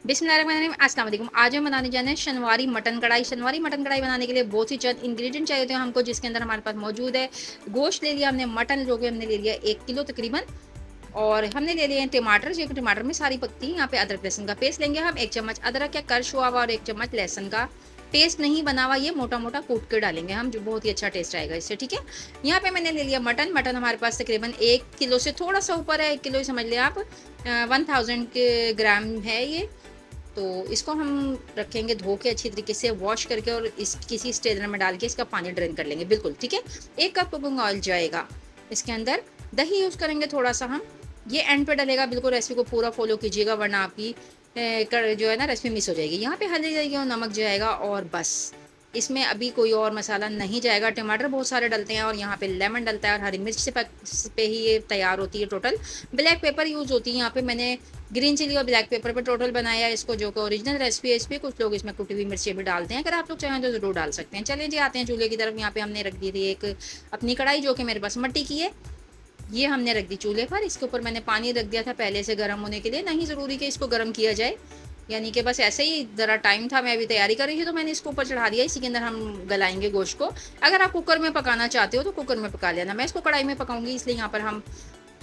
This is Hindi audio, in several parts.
बिस्मिल्लाहिर्रहमानिर्रहीम, अस्सलाम वालेकुम। आज हम बनाने जाने हैं शनवारी मटन कढ़ाई। शनवारी मटन कढ़ाई बनाने के लिए बहुत ही चंद इंग्रेडिएंट चाहिए होते हैं हमको, जिसके अंदर हमारे पास मौजूद है गोश्त ले लिया हमने, मटन जो कि हमने ले लिया 1 किलो तकरीबन, और हमने ले लिए हैं टमाटर, जो कि टमाटर में सारी पकती है। यहाँ पे अदरक लहसुन का पेस्ट लेंगे हम, 1 चम्मच अदरक या क्रश हुआ हुआ, और 1 चम्मच लहसुन का पेस्ट नहीं बना हुआ, ये मोटा मोटा कूट के डालेंगे हम, जो बहुत ही अच्छा टेस्ट आएगा इससे। ठीक है, यहाँ पे मैंने ले लिया मटन। मटन हमारे पास तकरीबन 1 किलो से थोड़ा सा ऊपर है, 1 किलो ही समझ लिया आप। 1000 के ग्राम है ये। तो इसको हम रखेंगे धो के अच्छी तरीके से वॉश करके, और इस किसी स्ट्रेनर में डाल के इसका पानी ड्रेन कर लेंगे बिल्कुल। ठीक है, 1 कप कुकिंग ऑयल जाएगा इसके अंदर। दही यूज़ करेंगे थोड़ा सा हम, ये एंड पे डलेगा। बिल्कुल रेसिपी को पूरा फॉलो कीजिएगा, वरना आपकी जो है ना रेसिपी मिस हो जाएगी। यहाँ पे हल्दी जाएगी और नमक जाएगा, और बस इसमें अभी कोई और मसाला नहीं जाएगा। टमाटर बहुत सारे डलते हैं, और यहाँ पे लेमन डलता है, और हरी मिर्च पे ही ये तैयार होती है टोटल। ब्लैक पेपर यूज़ होती है यहाँ पे, मैंने ग्रीन चिली और ब्लैक पेपर पे टोटल बनाया है इसको, जो कि ओरिजिनल रेसिपी है। इस पर कुछ लोग इसमें कुटी हुई मिर्चें भी डालते हैं, अगर आप लोग चाहें तो ज़रूर डाल सकते हैं। चलिए जी, आते हैं चूल्हे की तरफ। यहाँ पे हमने रख दी थी एक अपनी कढ़ाई, जो कि मेरे पास मट्टी की है। ये हमने रख दी चूल्हे पर। इसके ऊपर मैंने पानी रख दिया था पहले से गर्म होने के लिए। नहीं ज़रूरी कि इसको गर्म किया जाए, यानी कि बस ऐसे ही ज़रा टाइम था, मैं अभी तैयारी कर रही थी तो मैंने इसको ऊपर चढ़ा दिया। इसी के अंदर हम गलाएंगे गोश्त को। अगर आप कुकर में पकाना चाहते हो तो कुकर में पका लेना, मैं इसको कढ़ाई में पकाऊंगी, इसलिए यहाँ पर हम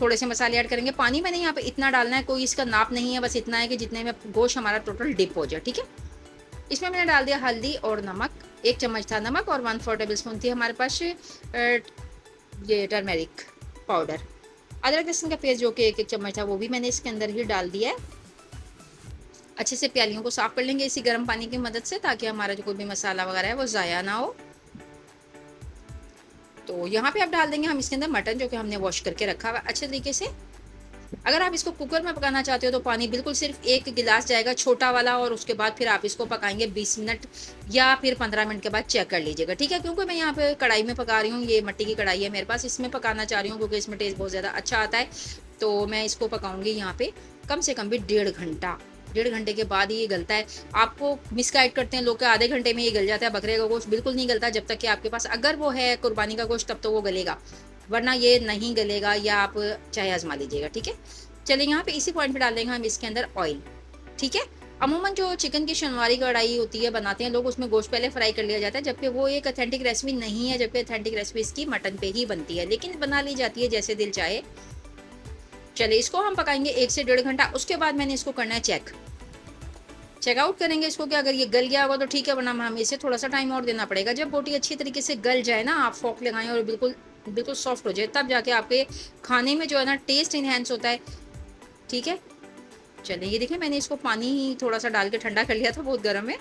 थोड़े से मसाले ऐड करेंगे। पानी मैंने यहाँ पे इतना डालना है, कोई इसका नाप नहीं है, बस इतना है कि जितने में गोश्त हमारा टोटल डिप हो जाए। ठीक है, इसमें मैंने डाल दिया हल्दी और नमक, 1 चम्मच था नमक, और 1/4 टेबल स्पून थी हमारे पास ये टर्मेरिक पाउडर। अदरक लहसुन का पेस्ट, जो कि 1 चम्मच था, वो भी मैंने इसके अंदर ही डाल दिया है। अच्छे से प्यालियों को साफ कर लेंगे इसी गर्म पानी की मदद से, ताकि हमारा जो कोई भी मसाला वगैरह है वो ज़ाया ना हो। तो यहाँ पे अब डाल देंगे हम इसके अंदर मटन, जो कि हमने वॉश करके रखा हुआ अच्छे तरीके से। अगर आप इसको कुकर में पकाना चाहते हो तो पानी बिल्कुल सिर्फ 1 गिलास जाएगा, छोटा वाला, और उसके बाद फिर आप इसको पकाएंगे 20 मिनट या फिर 15 मिनट के बाद चेक कर लीजिएगा। ठीक है, क्योंकि मैं यहाँ पे कढ़ाई में पका रही हूँ, ये मट्टी की कढ़ाई है मेरे पास, इसमें पकाना चाह रही हूँ क्योंकि इसमें टेस्ट बहुत ज़्यादा अच्छा आता है। तो मैं इसको पकाऊंगी यहाँ पे कम से कम भी 1.5 घंटा। 1.5 घंटे के बाद ये गलता है। आपको मिसगाइड करते हैं लोग कि आधे घंटे में ये गल जाता है। बकरे का गोश्त बिल्कुल नहीं गलता, जब तक कि आपके पास अगर वो है कुर्बानी का गोश्त, तब तो वो गलेगा, वरना ये नहीं गलेगा, या आप चाहे आजमा लीजिएगा। ठीक है, चलिए यहाँ पे इसी पॉइंट पे डाल देंगे हम इसके अंदर ऑयल। ठीक है, अमूमन जो चिकन की शनवारी कढ़ाई होती है बनाते हैं लोग, उसमें गोश्त पहले फ्राई कर लिया जाता है, जबकि वो एक ऑथेंटिक रेसिपी नहीं है। जबकि ऑथेंटिक रेसिपी इसकी मटन पे ही बनती है, लेकिन बना ली जाती है जैसे दिल चाहे। चलिए, इसको हम पकाएंगे 1 से 1.5 घंटा। उसके बाद मैंने इसको करना है चेकआउट करेंगे इसको कि अगर ये गल गया होगा तो ठीक है, वरना हमें इसे थोड़ा सा टाइम और देना पड़ेगा। जब बोटी अच्छी तरीके से गल जाए ना, आप फोक लगाएं और बिल्कुल बिल्कुल सॉफ्ट हो जाए, तब जाके आपके खाने में जो है ना टेस्ट इनहेंस होता है। ठीक है, चलिए ये देखिए, मैंने इसको पानी ही थोड़ा सा डाल के ठंडा कर लिया था, बहुत गर्म है।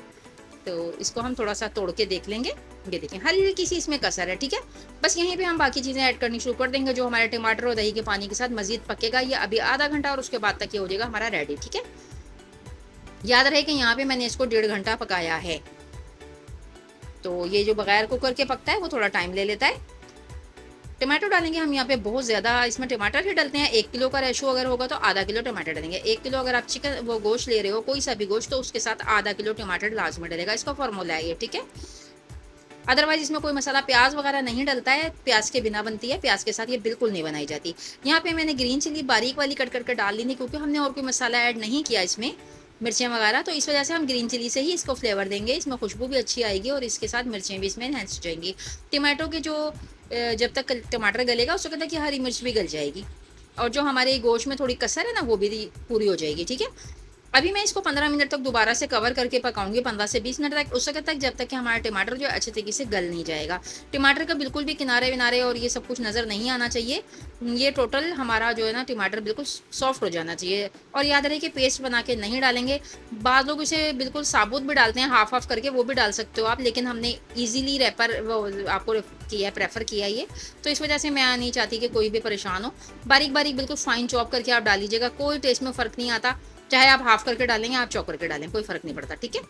तो इसको हम थोड़ा सा तोड़ के देख लेंगे। ये देखिए, हल्की सी इसमें कसर है। ठीक है, बस यहीं पे हम बाकी चीज़ें ऐड करनी शुरू कर देंगे, जो हमारे टमाटर और दही के पानी के साथ मजीद पकेगा। ये अभी आधा घंटा, और उसके बाद तक ये हो जाएगा हमारा रेडी। ठीक है, याद रहे कि यहाँ पे मैंने इसको 1.5 घंटा पकाया है। तो ये जो बगैर कुकर के पकता है वो थोड़ा टाइम ले लेता है। टमाटो डालेंगे हम यहाँ पे बहुत ज़्यादा, इसमें टमाटर ही डलते हैं। 1 किलो का रेशो अगर होगा तो आधा किलो टमाटर डालेंगे। 1 किलो अगर आप चिकन वो गोश्त ले रहे हो, कोई सा भी गोश्त, तो उसके साथ आधा किलो टमाटर लाजमी डलेगा। इसका फॉर्मूला है ये। ठीक है, अदरवाइज इसमें कोई मसाला प्याज वगैरह नहीं डलता है, प्याज के बिना बनती है, प्याज के साथ ये बिल्कुल नहीं बनाई जाती। यहाँ पे मैंने ग्रीन चिली बारीक वाली कट करके डाल ली थी, क्योंकि हमने और कोई मसाला ऐड नहीं किया इसमें, मिर्चें वगैरह, तो इस वजह से हम ग्रीन चिली से ही इसको फ्लेवर देंगे। इसमें खुशबू भी अच्छी आएगी, और इसके साथ मिर्चें भी इसमें एनहेंस हो जाएंगी। टमाटो की जो जब तक टमाटर गलेगा उस वक्त तक ये हरी मिर्च भी गल जाएगी, और जो हमारे गोश्त में थोड़ी कसर है ना, वो भी पूरी हो जाएगी। ठीक है, अभी मैं इसको 15 मिनट तक दोबारा से कवर करके पकाऊंगी, 15 से 20 मिनट तक, उस वक्त तक जब तक कि हमारा टमाटर जो अच्छे तरीके से गल नहीं जाएगा। टमाटर का बिल्कुल भी किनारे विनारे और ये सब कुछ नज़र नहीं आना चाहिए। ये टोटल हमारा जो है ना टमाटर बिल्कुल सॉफ्ट हो जाना चाहिए। और याद रहे कि पेस्ट बना के नहीं डालेंगे। बाद लोग इसे बिल्कुल साबुत भी डालते हैं, हाफ हाफ करके, वो भी डाल सकते हो आप, लेकिन हमने ईजीली रैपर वो आपको किया है, प्रेफर किया ये, तो इस वजह से मैं नहीं चाहती कि कोई भी परेशान हो। बारीक बारीक बिल्कुल फाइन चॉप करके आप डाल लीजिएगा, कोई टेस्ट में फ़र्क नहीं आता। चाहे आप हाफ करके डालेंगे, आप चॉप करके डालें, कोई फर्क नहीं पड़ता। ठीक है,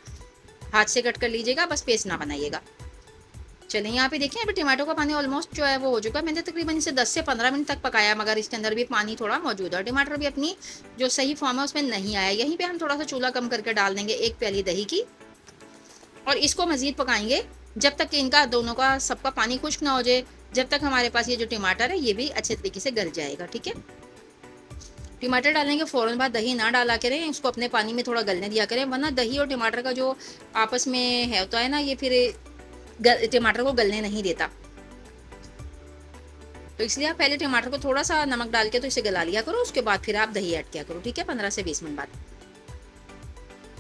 हाथ से कट कर लीजिएगा, बस पेस्ट ना बनाइएगा। चलिए यहाँ पे देखिए, अभी टमाटो का पानी ऑलमोस्ट जो है वो हो चुका है। मैंने तकरीबन इसे 10 से 15 मिनट तक पकाया, मगर इसके अंदर भी पानी थोड़ा मौजूद है। टमाटर भी अपनी जो सही फॉर्म है उसमें नहीं आया। यहीं पे हम थोड़ा सा चूल्हा कम करके डाल देंगे 1 प्याली दही की, और इसको मजीद पकाएंगे जब तक कि इनका दोनों का सबका पानी खुश्क ना हो जाए, जब तक हमारे पास ये जो टमाटर है ये भी अच्छे तरीके से गल जाएगा। ठीक है, टमाटर डालने के फ़ौरन बाद दही ना डाला करें, उसको अपने पानी में थोड़ा गलने दिया करें, वरना दही और टमाटर का जो आपस में है होता है ना, ये फिर टमाटर को गलने नहीं देता। तो इसलिए आप पहले टमाटर को थोड़ा सा नमक डाल के तो इसे गला लिया करो, उसके बाद फिर आप दही ऐड किया करो, ठीक है, 15 से 20 मिनट बाद।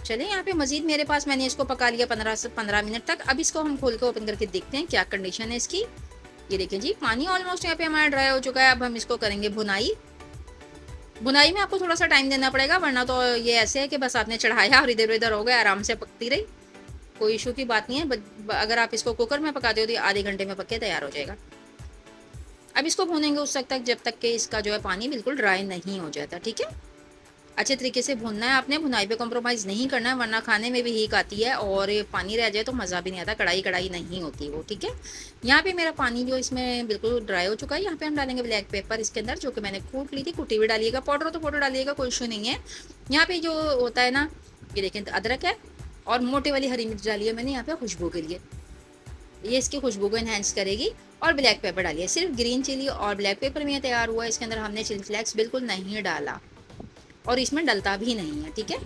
चलिए यहाँ पे मजीद मेरे पास मैंने इसको पका लिया 15 से 15 मिनट तक। अब इसको हम खोल के ओपन करके देखते हैं क्या कंडीशन है इसकी। ये देखिए जी, पानी ऑलमोस्ट यहाँ पे हमारा ड्राई हो चुका है। अब हम इसको करेंगे भुनाई। भुनाई में आपको थोड़ा सा टाइम देना पड़ेगा, वरना तो ये ऐसे है कि बस आपने चढ़ाया और इधर उधर हो गया, आराम से पकती रही, कोई इशू की बात नहीं है। अगर आप इसको कुकर में पकाते हो तो आधे घंटे में पक के तैयार हो जाएगा। अब इसको भूनेंगे उस वक्त तक जब तक कि इसका जो है पानी बिल्कुल ड्राई नहीं हो जाता, ठीक है। अच्छे तरीके से भूनना है आपने, भुनाई पे कॉम्प्रोमाइज़ नहीं करना है, वरना खाने में भी हीक आती है और पानी रह जाए तो मज़ा भी नहीं आता, कढ़ाई कढ़ाई नहीं होती वो, ठीक है। यहाँ पे मेरा पानी जो इसमें बिल्कुल ड्राई हो चुका है। यहाँ पे हम डालेंगे ब्लैक पेपर इसके अंदर, जो कि मैंने कूट ली थी। कुटी हुई डालिएगा, पाउडर हो तो पाउडर डालिएगा, कोई इशू नहीं है। यहाँ पे जो होता है ना, ये देखें अदरक है और मोटी वाली हरी मिर्च डाली है मैंने यहाँ पे खुशबू के लिए, ये इसकी खुशबू को इन्हेंस करेगी। और ब्लैक पेपर डालिए, सिर्फ ग्रीन चिली और ब्लैक पेपर में तैयार हुआ है। इसके अंदर हमने चिली फ्लेक्स बिल्कुल नहीं डाला और इसमें डलता भी नहीं है, ठीक है।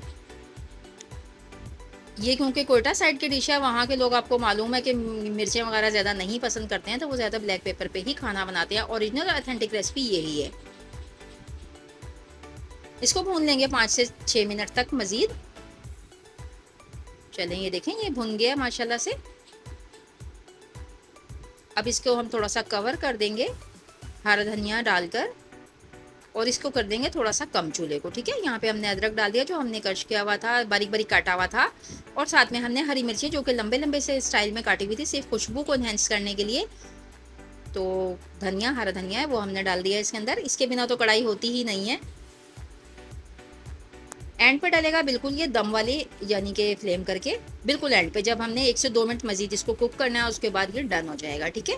ये क्योंकि कोयटा साइड की डिश है, वहाँ के लोग आपको मालूम है कि मिर्चें वगैरह ज़्यादा नहीं पसंद करते हैं, तो वो ज़्यादा ब्लैक पेपर पे ही खाना बनाते हैं। ओरिजिनल ऑथेंटिक रेसिपी यही है। इसको भून लेंगे 5 से 6 मिनट तक मज़ीद। चलें, ये देखें ये भुन गया माशाल्लाह से। अब इसको हम थोड़ा सा कवर कर देंगे हरा धनिया डालकर और इसको कर देंगे थोड़ा सा कम चूल्हे को, ठीक है। यहाँ पे हमने अदरक डाल दिया जो हमने क्रश किया हुआ था, बारीक बारीक काटा हुआ था, और साथ में हमने हरी मिर्ची जो कि लंबे लंबे से स्टाइल में काटी हुई थी, सिर्फ खुशबू को एनहेंस करने के लिए। तो धनिया, हरा धनिया है वो हमने डाल दिया इसके अंदर। इसके बिना तो कढ़ाई होती ही नहीं है। एंड पे डालेगा बिल्कुल ये दम वाले यानी कि फ्लेम करके, बिल्कुल एंड पे, जब हमने 1 से 2 मिनट मजीद इसको कुक करना है, उसके बाद ये डन हो जाएगा, ठीक है।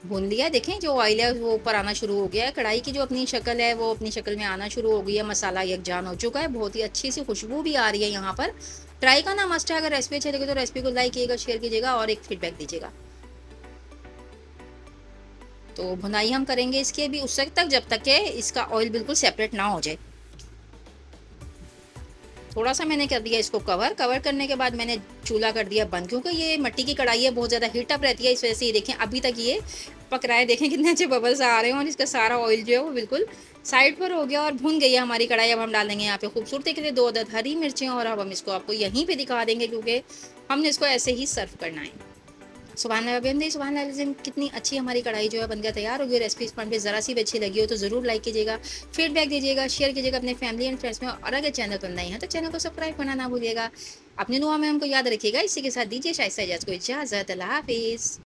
भून लिया, देखें जो ऑयल है वो ऊपर आना शुरू हो गया है। कढ़ाई की जो अपनी शक्ल है वो अपनी शक्ल में आना शुरू हो गई है। मसाला यकजान हो चुका है, बहुत ही अच्छी सी खुशबू भी आ रही है यहाँ पर। ट्राई करना मस्ट है। अगर रेसिपी अच्छी लगे तो रेसिपी को लाइक कीजिएगा, शेयर कीजिएगा और एक फीडबैक दीजिएगा। तो भुनाई हम करेंगे इसके भी उस वक्त तक जब तक कि इसका ऑयल बिल्कुल सेपरेट ना हो जाए। थोड़ा सा मैंने कर दिया इसको कवर करने के बाद मैंने चूल्हा कर दिया बंद, क्योंकि ये मिट्टी की कढ़ाई है, बहुत ज़्यादा हीट अप रहती है। इस वजह से ये देखें अभी तक ये पक रहा है। देखें कितने अच्छे बबल्स आ रहे हैं और इसका सारा ऑयल जो है वो बिल्कुल साइड पर हो गया और भुन गई है हमारी कढ़ाई। अब हम डालेंगे यहाँ पे खूबसूरती के लिए 2 अदद हरी मिर्चें और अब हम इसको आपको यहीं पे दिखा देंगे, क्योंकि हमने इसको ऐसे ही सर्व करना है। सुबहान अल्लाह, सुबहान अल्लाह, कितनी अच्छी हमारी कढ़ाई जो है बनकर तैयार होगी। रेसिपी इस पे ज़रा सी भी अच्छी लगी हो तो ज़रूर लाइक कीजिएगा, फीडबैक दीजिएगा, शेयर कीजिएगा अपने फैमिली एंड फ्रेंड्स में, और अगर चैनल पर नए हैं तो चैनल को सब्सक्राइब करना ना भूलिएगा। अपनी दुआ में हमको याद रखिएगा। इसी के साथ दीजिए शाइस्ता इजाज़त को इजाज़त। अल्लाह हाफिज़।